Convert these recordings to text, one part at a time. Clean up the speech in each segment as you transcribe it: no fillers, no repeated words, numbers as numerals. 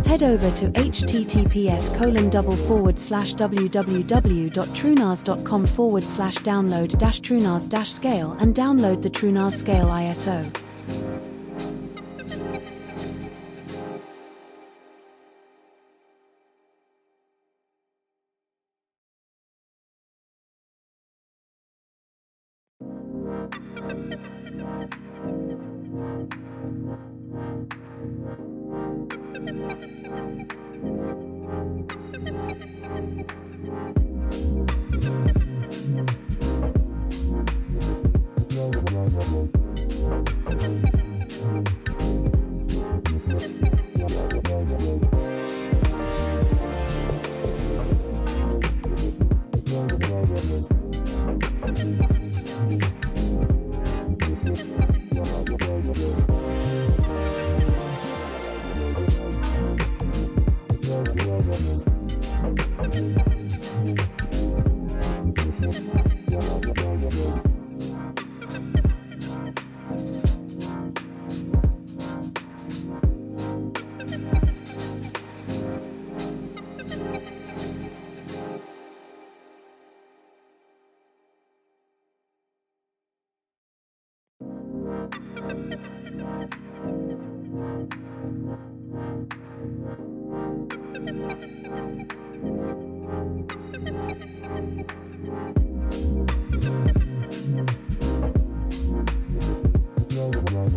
Head over to https://www.truenas.com/download-Truenas-Scale and download the Truenas Scale ISO.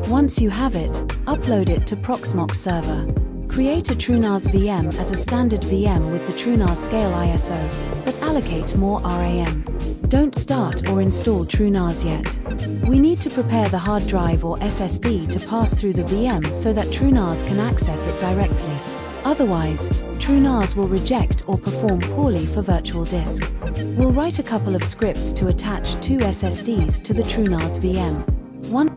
Once you have it, upload it to Proxmox server. Create a Truenas VM as a standard VM with the Truenas Scale ISO, but allocate more RAM. Don't start or install Truenas yet. We need to prepare the hard drive or SSD to pass through the VM so that Truenas can access it directly. Otherwise, Truenas will reject or perform poorly for virtual disk. We'll write a couple of scripts to attach 2 SSDs to the Truenas VM. One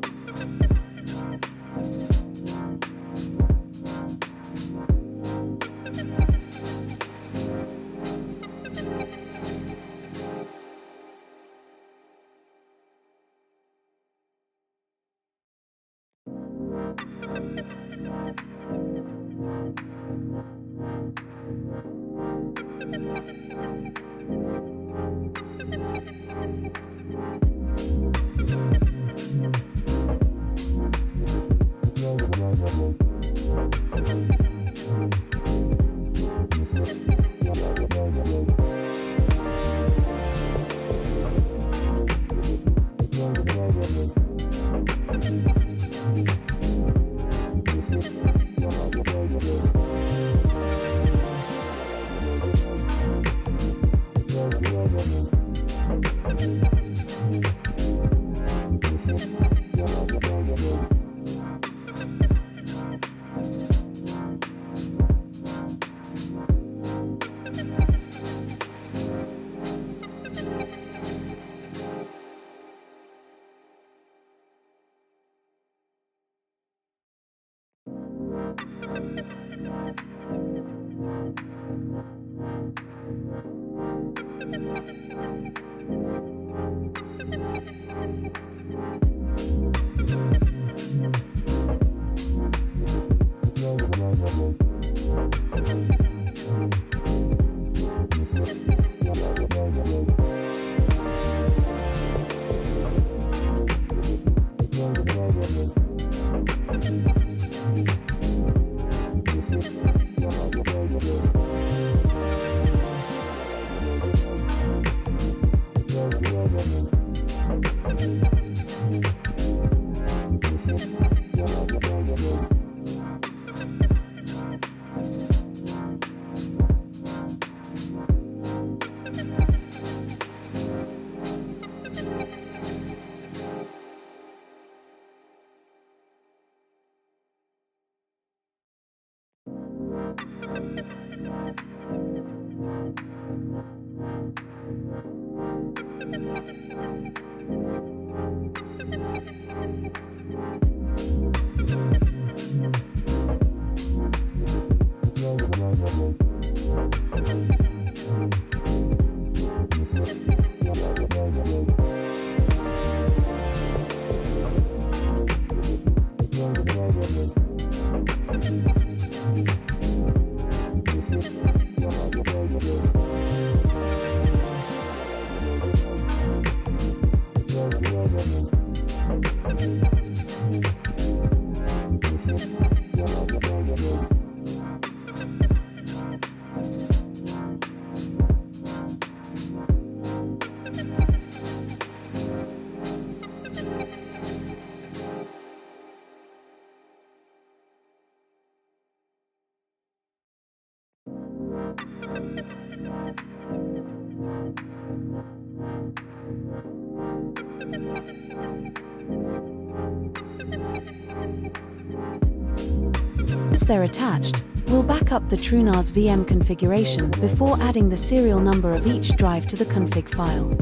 Once they're attached, we'll back up the Truenas VM configuration before adding the serial number of each drive to the config file.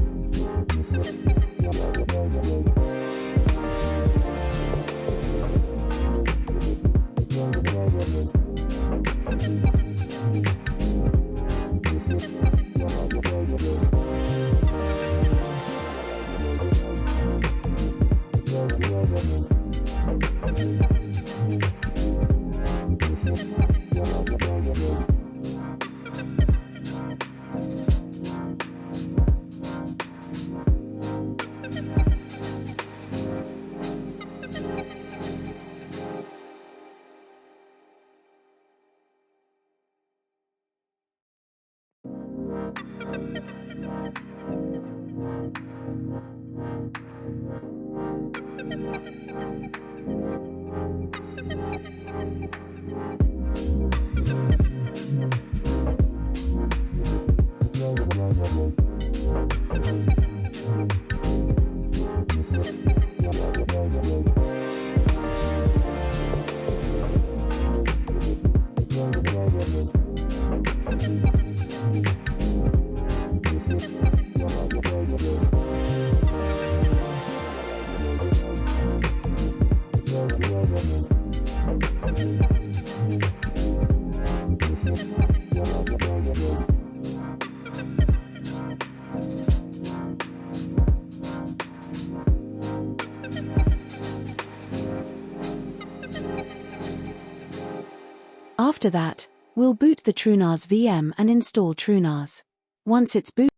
After that, we'll boot the Truenas VM and install Truenas. Once it's booted,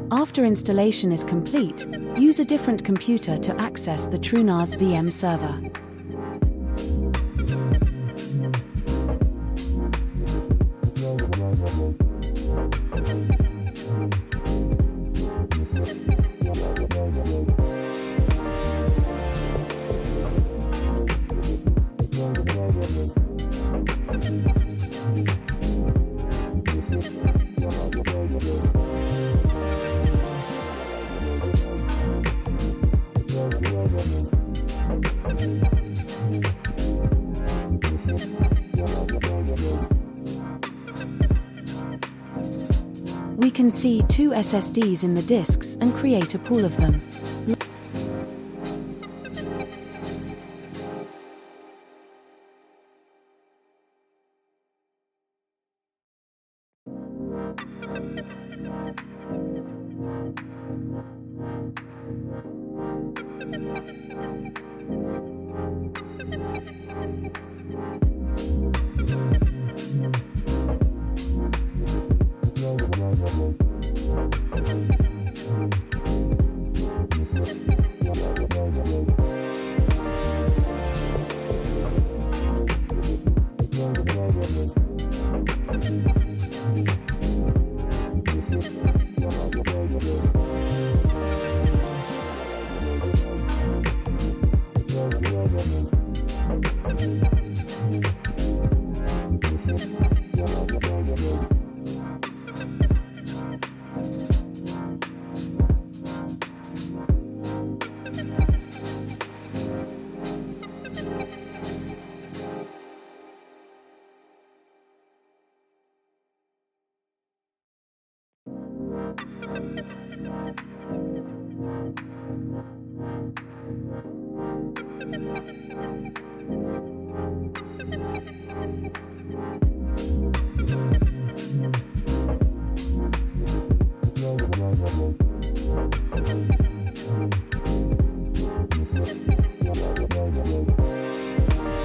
After installation is complete, use a different computer to access the Truenas VM server. We can see 2 SSDs in the disks and create a pool of them.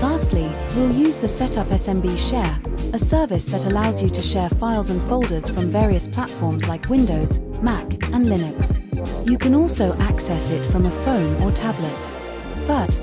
Lastly, we'll use the Setup SMB Share, a service that allows you to share files and folders from various platforms like Windows, Mac, and Linux. You can also access it from a phone or tablet. First,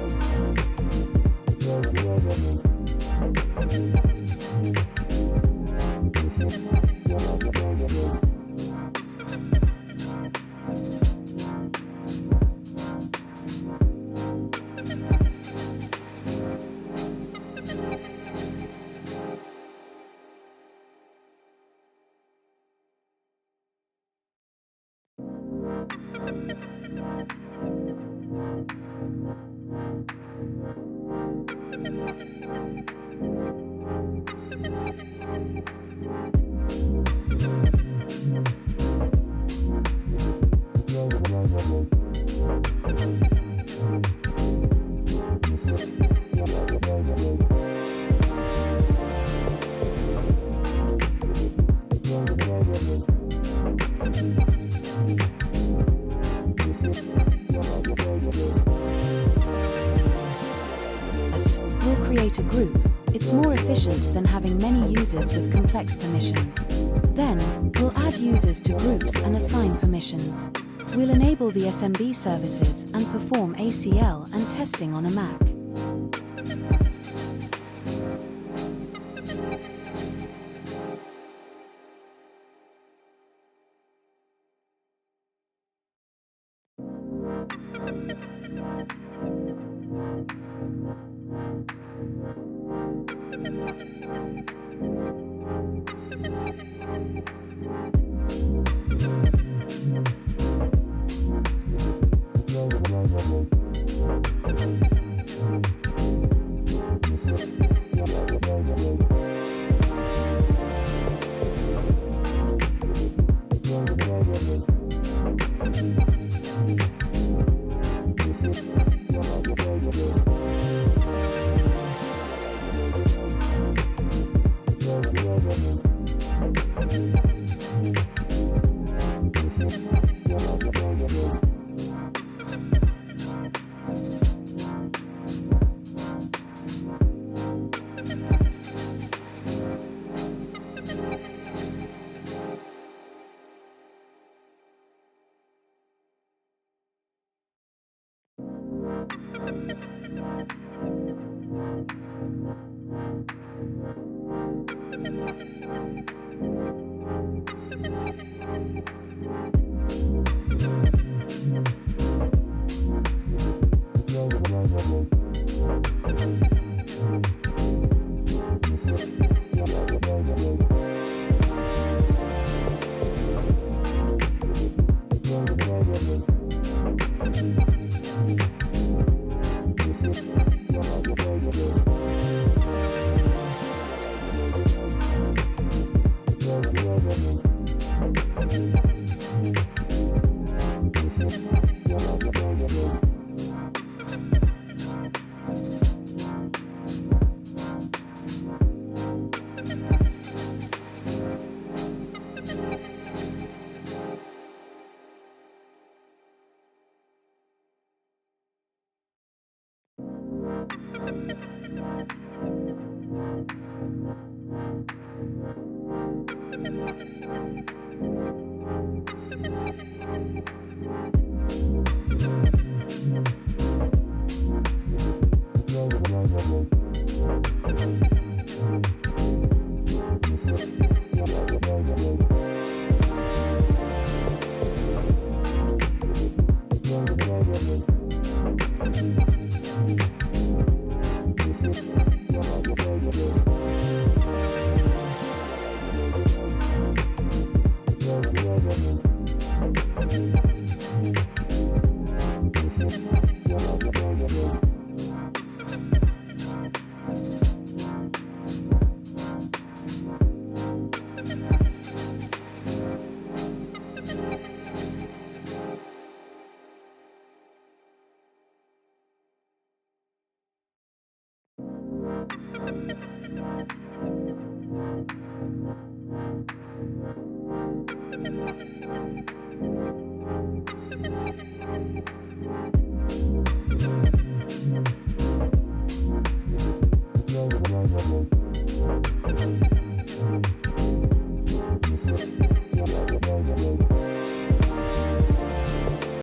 we'll create a group. It's more efficient than having many users with complex permissions. Then, we'll add users to groups and assign permissions. We'll enable the SMB services and perform ACL and testing on a Mac.